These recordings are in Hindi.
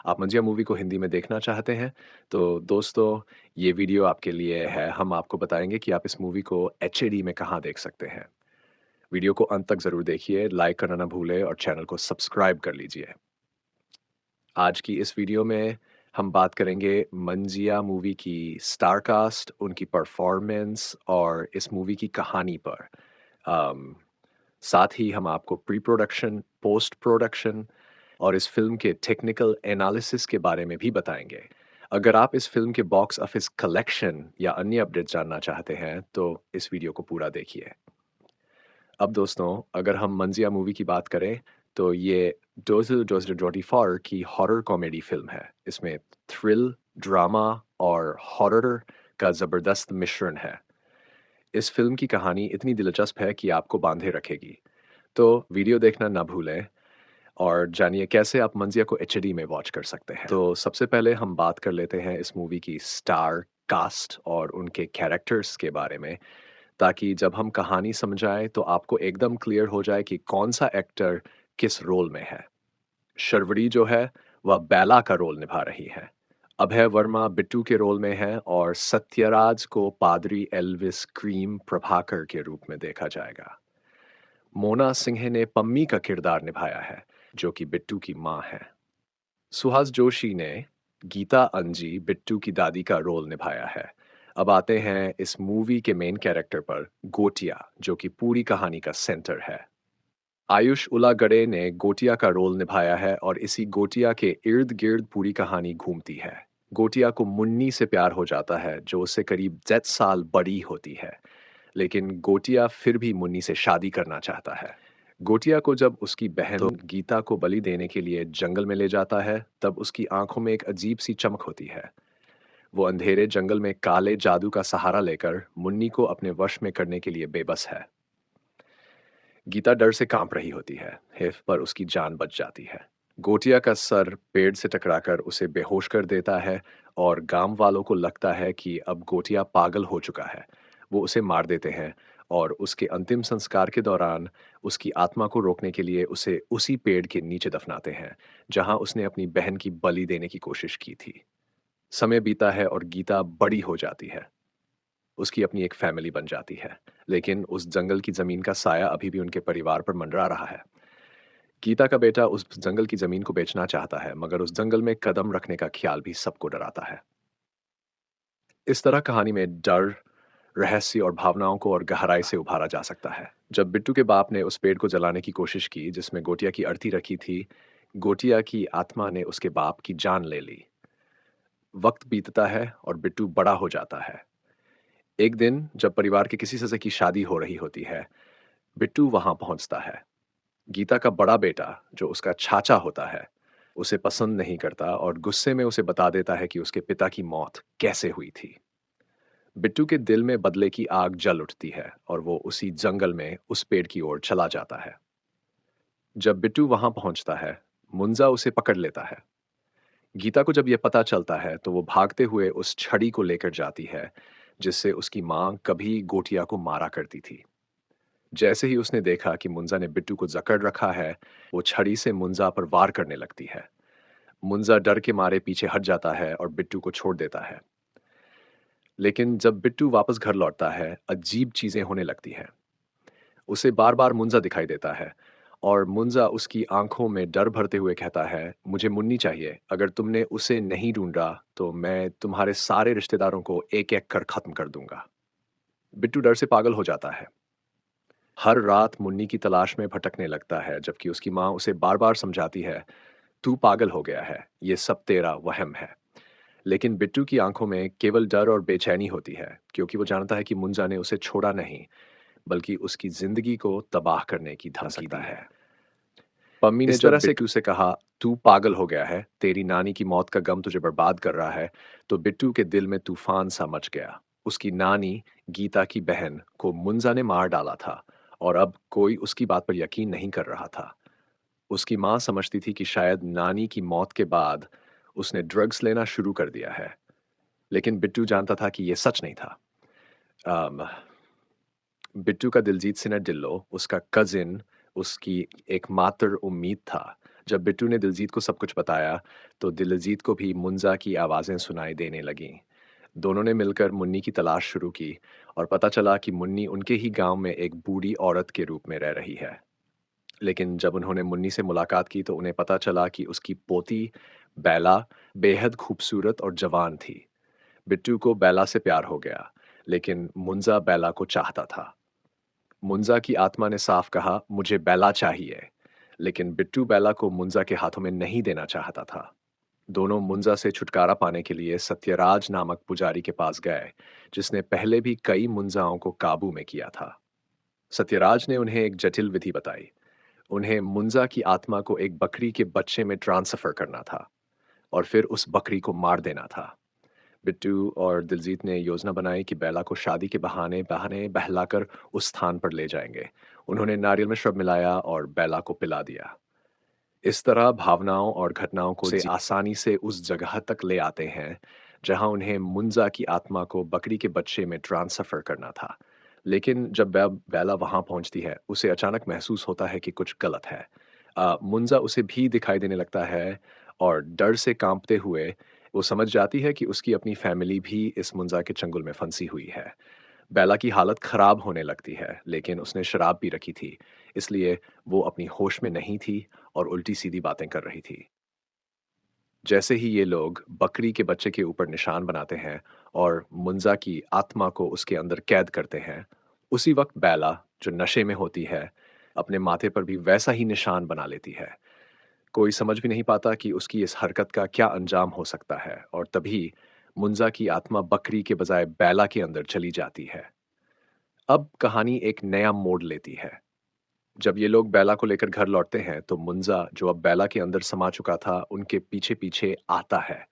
आप मंजिया मूवी को हिंदी में देखना चाहते हैं, तो दोस्तों ये वीडियो आपके लिए है। हम आपको बताएँगे कि आप इस मूवी को एचडी में कहाँ देख सकते हैं। वीडियो को अंत तक ज़रूर देखिए, लाइक करना ना भूलें और चैनल को सब्सक्राइब कर लीजिए। आज की इस वीडियो में हम बात करेंगे मंजिया मूवी की स्टार कास्ट, उनकी परफॉर्मेंस और इस मूवी की कहानी पर। अम, साथ ही हम आपको प्री प्रोडक्शन, पोस्ट प्रोडक्शन और इस फ़िल्म के टेक्निकल एनालिसिस के बारे में भी बताएँगे। अगर आप इस फ़िल्म के बॉक्स ऑफिस कलेक्शन या अन्य अपडेट जानना चाहते हैं, तो इस वीडियो को पूरा देखिए। अब दोस्तों, अगर हम मंजिया मूवी की बात करें, तो ये 2024 की हॉरर कॉमेडी फ़िल्म है। इसमें थ्रिल, ड्रामा और हॉरर का ज़बरदस्त मिश्रण है। इस फ़िल्म की कहानी इतनी दिलचस्प है कि आपको बांधे रखेगी। तो वीडियो देखना ना भूलें और जानिए कैसे आप मंजिया को एचडी में वॉच कर सकते हैं। तो सबसे पहले हम बात कर लेते हैं इस मूवी की स्टार कास्ट और उनके कैरेक्टर्स के बारे में, ताकि जब हम कहानी समझाएँ तो आपको एकदम क्लियर हो जाए कि कौन-सा एक्टर किस रोल में है। शर्वरी जो है, वह बेला का रोल निभा रही हैं। अभय वर्मा बिट्टू के रोल में हैं और सत्यराज को पादरी एल्विस क्रीम प्रभाकर के रूप में देखा जाएगा। मोना सिंह ने पम्मी का किरदार निभाया है, जो कि बिट्टू की माँ हैं। सुहास जोशी ने गीता अंजी बिट्टू की दादी का रोल निभाया है। अब आते हैं इस मूवी के मेन कैरेक्टर पर, गोटिया, जो कि पूरी कहानी का सेंटर है। आयुष उलागडे ने गोटिया का रोल निभाया है और इसी गोटिया के इर्द-गिर्द पूरी कहानी घूमती है। गोटिया को मुन्नी से प्यार हो जाता है, जो उससे करीब 10 साल बड़ी होती है। लेकिन गोटिया फिर भी मुन्नी से शादी करना चाहता है। गोटिया को जब उसकी बहन गीता को बलि देने के लिए जंगल में ले जाता है, तब उसकी आंखों में एक अजीब सी चमक होती है। वो अंधेरे जंगल में काले जादू का सहारा लेकर मुन्नी को अपने वश में करने के लिए बेबस है। गीता डर से कांप रही होती है, पर उसकी जान बच जाती है। गोटिया का सर पेड़ से टकराकर उसे बेहोश कर देता है और गांव वालों को लगता है कि अब गोटिया पागल हो चुका है। वो उसे मार देते हैं और उसके अंतिम संस्कार के दौरान उसकी आत्मा को रोकने के लिए उसे उसी पेड़ के नीचे दफनाते हैं, जहां उसने अपनी बहन की बलि देने की कोशिश की थी। समय बीता है और गीता बड़ी हो जाती है। उसकी अपनी एक फैमिली बन जाती है, लेकिन उस जंगल की ज़मीन का साया अभी भी उनके परिवार पर मंडरा रहा है। गीता का बेटा उस जंगल की ज़मीन को बेचना चाहता है, मगर उस जंगल में कदम रखने का ख्याल भी सबको डराता है। इस तरह कहानी में डर, रहस्य और भावनाओं को और गहराई से उभारा जा सकता है। जब बिट्टू के बाप ने उस पेड़ को जलाने की कोशिश की, जिसमें गोटिया की अर्थी रखी थी, गोटिया की आत्मा ने उसके बाप की जान ले ली। वक्त बीतता है और बिट्टू बड़ा हो जाता है। एक दिन जब परिवार के किसी सदस्य की शादी हो रही होती है, बिट्टू वहां पहुंचता है। गीता का बड़ा बेटा, जो उसका चाचा होता है, उसे पसंद नहीं करता और गुस्से में उसे बता देता है कि उसके पिता की मौत कैसे हुई थी। बिट्टू के दिल में बदले की आग जल उठती है और वो उसी जंगल में उस पेड़ की ओर चला जाता है। जब बिट्टू वहां पहुंचता है, मुंजा उसे पकड़ लेता है। गीता को जब यह पता चलता है, तो वो भागते हुए उस छड़ी को लेकर जाती है, जिससे उसकी मां कभी गोटिया को मारा करती थी। जैसे ही उसने देखा कि मुंजा ने बिट्टू को जकड़ रखा है, वो छड़ी से मुंजा पर वार करने लगती है। मुंजा डर के मारे पीछे हट जाता है और बिट्टू को छोड़ देता है। लेकिन जब बिट्टू वापस घर लौटता है, अजीब चीजें होने लगती हैं। उसे बार-बार मुंजा दिखाई देता है और मुंजा उसकी आंखों में डर भरते हुए कहता है, मुझे मुन्नी चाहिए। अगर तुमने उसे नहीं ढूंढा, तो मैं तुम्हारे सारे रिश्तेदारों को एक-एक कर खत्म कर दूंगा। बिट्टू डर से पागल हो जाता है। हर रात मुन्नी की तलाश में भटकने लगता है, जबकि उसकी माँ उसे बार-बार समझाती है, तू पागल हो गया है, ये सब तेरा वहम है। लेकिन बिट्टू की आंखों में केवल डर और बेचैनी होती है, क्योंकि वो जानता है कि मुंजा ने उसे छोड़ा नहीं, बल्कि उसकी जिंदगी को तबाह करने की धमकी दी है। पम्मी ने जब बिट्टू से कहा, तू पागल हो गया है, तेरी नानी की मौत का गम तुझे बर्बाद कर रहा है, तो बिट्टू के दिल में तूफान सा मच गया। उसकी नानी, गीता की बहन, को मुंजा ने मार डाला था और अब कोई उसकी बात पर यकीन नहीं कर रहा था। उसकी माँ समझती थी कि शायद नानी की मौत के बाद उसने ड्रग्स लेना शुरू कर दिया है, लेकिन बिट्टू जानता था कि यह सच नहीं था। अम, बिट्टू का दिलजीत सिन्हा ढिल्लो, उसका कजिन, उसकी एकमात्र उम्मीद था, जब बिट्टू ने दिलजीत को सब कुछ बताया, तो दिलजीत को भी मुंजा की आवाज़ें सुनाई देने लगीं। दोनों ने मिलकर मुन्नी की तलाश शुरू की और पता चला कि मुन्नी उनके ही गांव में एक बूढ़ी औरत के रूप में रह रही है। लेकिन जब उन्होंने मुन्नी से मुलाकात की तो उन्हें पता चला कि उसकी पोती बैला बेहद खूबसूरत और जवान थी। बिट्टू को बैला से प्यार हो गया, लेकिन मुंजा बैला को चाहता था। मुंजा की आत्मा ने साफ कहा, मुझे बैला चाहिए, लेकिन बिट्टू बैला को मुंजा के हाथों में नहीं देना चाहता था। दोनों मुंजा से छुटकारा पाने के लिए सत्यराज नामक पुजारी के पास गए, जिसने पहले भी कई मुंजाओं को काबू में किया था। सत्यराज ने उन्हें एक जटिल विधि बताई। उन्हें मुंजा की आत्मा को एक बकरी के बच्चे में ट्रांसफर करना था और फिर उस बकरी को मार देना था। बिट्टू और दिलजीत ने योजना बनाई कि बेला को शादी के बहाने बहाने बहलाकर उस स्थान पर ले जाएंगे। उन्होंने नारियल में शराब मिलाया और बेला को पिला दिया। इस तरह भावनाओं और घटनाओं को से आसानी से उस जगह तक ले आते हैं जहां उन्हें मुंजा की आत्मा को बकरी के बच्चे में ट्रांसफर करना था। लेकिन जब बेला वहां पहुंचती है, उसे अचानक महसूस होता है कि कुछ गलत है। मुंजा उसे भी दिखाई देने लगता है और डर से कांपते हुए वो समझ जाती है कि उसकी अपनी फैमिली भी इस मुंजा के चंगुल में फंसी हुई है। बेला की हालत खराब होने लगती है, लेकिन उसने शराब पी रखी थी, इसलिए वो अपनी होश में नहीं थी और उल्टी-सीधी बातें कर रही थी। जैसे ही ये लोग बकरी के बच्चे के ऊपर निशान बनाते हैं और मुंजा की आत्मा को उसके अंदर कैद करते हैं, उसी वक्त बेला, जो नशे में होती है, अपने माथे पर भी वैसा ही निशान बना लेती है। कोई समझ भी नहीं पाता कि उसकी इस हरकत का क्या अंजाम हो सकता है और तभी मुंजा की आत्मा बकरी के बजाय बेला के अंदर चली जाती है। अब कहानी एक नया मोड़ लेती है। जब ये लोग बेला को लेकर घर लौटते हैं, तो मुंजा, जो अब बेला के अंदर समा चुका था, उनके पीछे-पीछे आता है।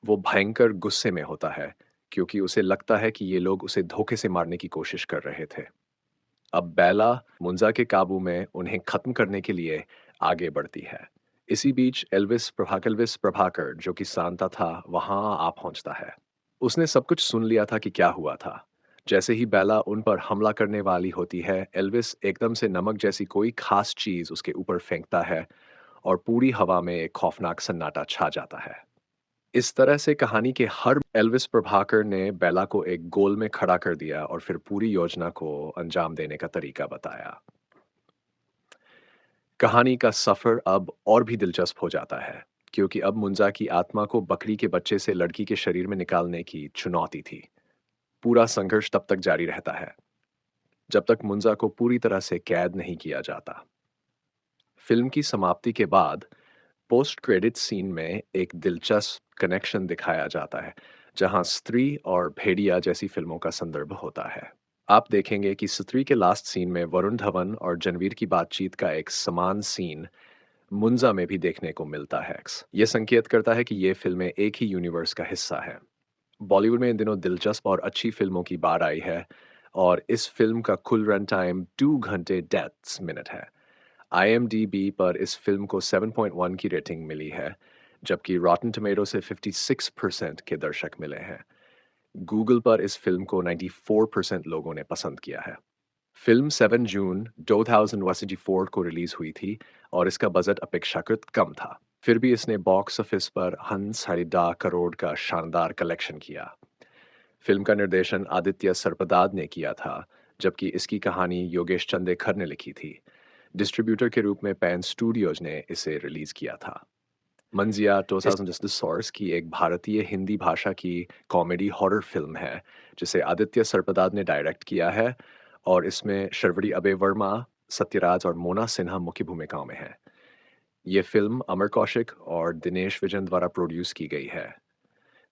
वो भयंकर गुस्से में होता है, क्योंकि उसे लगता है कि ये लोग उसे धोखे से मारने की कोशिश कर रहे थे। अब बेला मुंजा के काबू में उन्हें खत्म करने के लिए आगे बढ़ती है। इसी बीच एल्विस प्रभाकर, जो कि सांता था, वहां आ पहुंचता है। उसने सब कुछ सुन लिया था कि क्या हुआ था। जैसे ही बेला उन पर हमला करने वाली होती है, एल्विस एकदम से नमक जैसी कोई खास चीज उसके ऊपर फेंकता है और पूरी हवा में एक खौफनाक सन्नाटा छा जाता है। इस तरह से कहानी के हर एल्विस प्रभाकर ने बेला को एक गोल में खड़ा कर दिया और फिर पूरी योजना को अंजाम देने का तरीका बताया। कहानी का सफर अब और भी दिलचस्प हो जाता है, क्योंकि अब मुंजा की आत्मा को बकरी के बच्चे से लड़की के शरीर में निकालने की चुनौती थी। पूरा संघर्ष तब तक जारी रहता है जब तक मुंजा को पूरी तरह से कैद नहीं किया जाता। फिल्म की समाप्ति के बाद पोस्ट क्रेडिट सीन में एक दिलचस्प कनेक्शन दिखाया जाता है, जहां स्त्री और भेड़िया जैसी फिल्मों का संदर्भ होता है। आप देखेंगे कि स्त्री के लास्ट सीन में वरुण धवन और जनवीर की बातचीत का एक समान सीन मुंजा में भी देखने को मिलता है। यह संकेत करता है कि ये फिल्में एक ही यूनिवर्स का हिस्सा है। बॉलीवुड में इन दिनों दिलचस्प और अच्छी फिल्मों की बाढ़ आई है और इस फिल्म का कुल रन टाइम 2 घंटे 10 मिनट है। आईएमडीबी पर इस फिल्म को 7.1 की रेटिंग मिली है, जबकि रॉटन टमेटो से 56% के दर्शक मिले हैं। गूगल पर इस फिल्म को 94% लोगों ने पसंद किया है। फिल्म 7 जून 2024 को रिलीज हुई थी और इसका बजट अपेक्षाकृत कम था। फिर भी इसने बॉक्स ऑफिस पर 1.5 करोड़ का शानदार कलेक्शन किया। फिल्म का निर्देशन आदित्य सरपदाद ने किया था, जबकि इसकी कहानी योगेश चंदेखर ने लिखी थी। डिस्ट्रीब्यूटर के रूप में पैन स्टूडियोज ने इसे रिलीज किया था। मंजिया 2000 सॉर्स की एक भारतीय हिंदी भाषा की कॉमेडी हॉरर फिल्म है, जिसे आदित्य सरपदाद ने डायरेक्ट किया है और इसमें शर्वरी अबे वर्मा, सत्यराज और मोना सिन्हा मुख्य भूमिकाओं में हैं। ये फिल्म अमर कौशिक और दिनेश विजन द्वारा प्रोड्यूस की गई है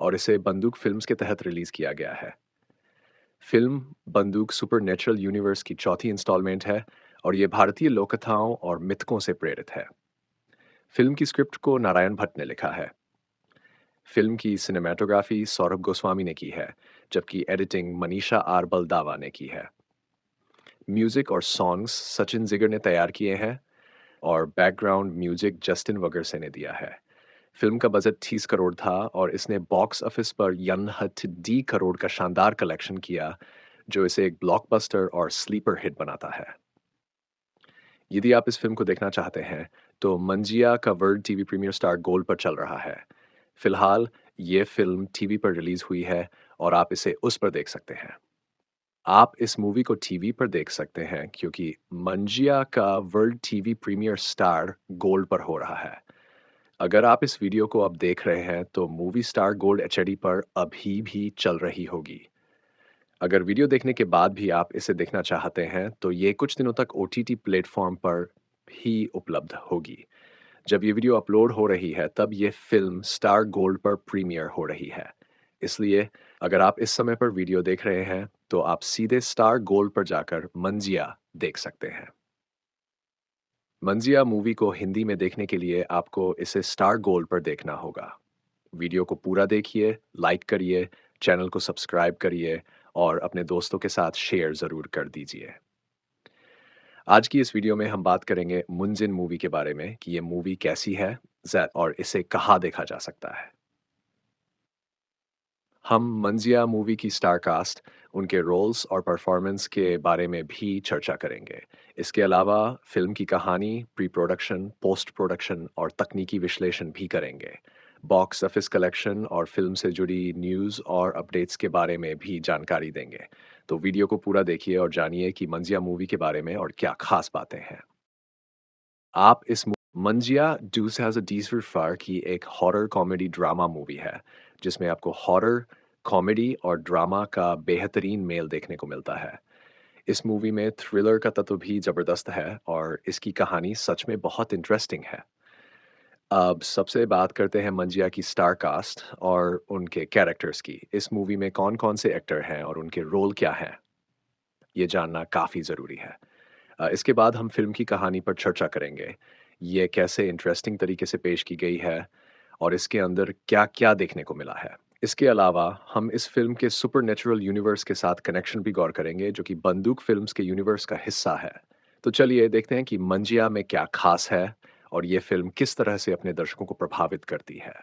और इसे बंदूक फिल्म्स के तहत रिलीज किया गया है। फिल्म बंदूक सुपरनैचुरल यूनिवर्स की चौथी इंस्टॉलमेंट है और ये भारतीय लोककथाओं और मिथकों से प्रेरित है। फिल्म की स्क्रिप्ट को नारायण भट्ट ने लिखा है। फिल्म की सिनेमैटोग्राफी सौरभ गोस्वामी ने की है, जबकि एडिटिंग मनीषा आर बलदावा ने की है। म्यूजिक और सॉन्ग्स सचिन जिगर ने तैयार किए हैं और बैकग्राउंड म्यूजिक जस्टिन वगरसे ने दिया है। फिल्म का बजट 30 करोड़ था और इसने बॉक्स ऑफिस पर 1 करोड़ का शानदार कलेक्शन किया, जो इसे एक ब्लॉकबस्टर और स्लीपर हिट बनाता है। यदि आप इस फिल्म को देखना चाहते हैं, तो मंजिया का world TV premiere Star Gold पर चल रहा है। फिलहाल ये फ़िल्म टीवी पर रिलीज़ हुई है और आप इसे उस पर देख सकते हैं। आप इस मूवी को टीवी पर देख सकते हैं क्योंकि मंजिया का world TV premiere Star Gold पर हो रहा है। अगर आप इस वीडियो को अब देख रहे हैं तो मूवी स्टार गोल्ड एचडी पर अभी भी चल रही होगी। अगर वीडियो देखने के बाद भी आप इसे देखना चाहते हैं तो ये कुछ दिनों तक ओटीटी प्लेटफॉर्म पर भी उपलब्ध होगी। जब ये वीडियो अपलोड हो रही है तब ये फिल्म स्टार गोल्ड पर प्रीमियर हो रही है। इसलिए अगर आप इस समय पर वीडियो देख रहे हैं तो आप सीधे स्टार गोल्ड पर जाकर मंजिया देख सकते हैं। मंजिया मूवी को हिंदी में देखने के लिए आपको इसे स्टार गोल्ड पर देखना होगा। वीडियो को पूरा देखिए, लाइक करिए, चैनल को सब्सक्राइब करिए और अपने दोस्तों के साथ शेयर ज़रूर कर दीजिए। आज की इस वीडियो में हम बात करेंगे मुंजिन मूवी के बारे में कि ये मूवी कैसी है और इसे कहाँ देखा जा सकता है। हम मंजिया मूवी की स्टार कास्ट, उनके रोल्स और परफॉर्मेंस के बारे में भी चर्चा करेंगे। इसके अलावा फिल्म की कहानी, प्री प्रोडक्शन, पोस्ट प्रोडक्शन और तकनीकी विश्लेषण भी करेंगे। बॉक्स ऑफिस कलेक्शन और फिल्म से जुड़ी न्यूज़ और अपडेट्स के बारे में भी जानकारी देंगे। तो वीडियो को पूरा देखिए और जानिए कि मंजिया मूवी के बारे में और क्या खास बातें हैं। आप इस मंजिया डूस हैज़ अ डीसर फार की एक हॉरर कॉमेडी ड्रामा मूवी है, जिसमें आपको हॉरर, कॉमेडी और ड्रामा का बेहतरीन मेल देखने को मिलता है। इस मूवी में थ्रिलर का तत्व भी ज़बरदस्त है और इसकी कहानी सच में बहुत इंटरेस्टिंग है। अब सबसे बात करते हैं मंजिया की स्टार कास्ट और उनके कैरेक्टर्स की। इस मूवी में कौन-कौन से एक्टर हैं और उनके रोल क्या हैं, ये जानना काफ़ी ज़रूरी है। इसके बाद हम फ़िल्म की कहानी पर चर्चा करेंगे। ये कैसे इंटरेस्टिंग तरीके से पेश की गई है और इसके अंदर क्या-क्या देखने को मिला है। इसके अलावा हम इस फ़िल्म के सुपरनैचुरल यूनिवर्स के साथ कनेक्शन भी गौर करेंगे, जो कि बंदूक फ़िल्म्स के यूनिवर्स का हिस्सा है। तो चलिए देखते हैं कि मंजिया में क्या ख़ास है और ये फ़िल्म किस तरह से अपने दर्शकों को प्रभावित करती है।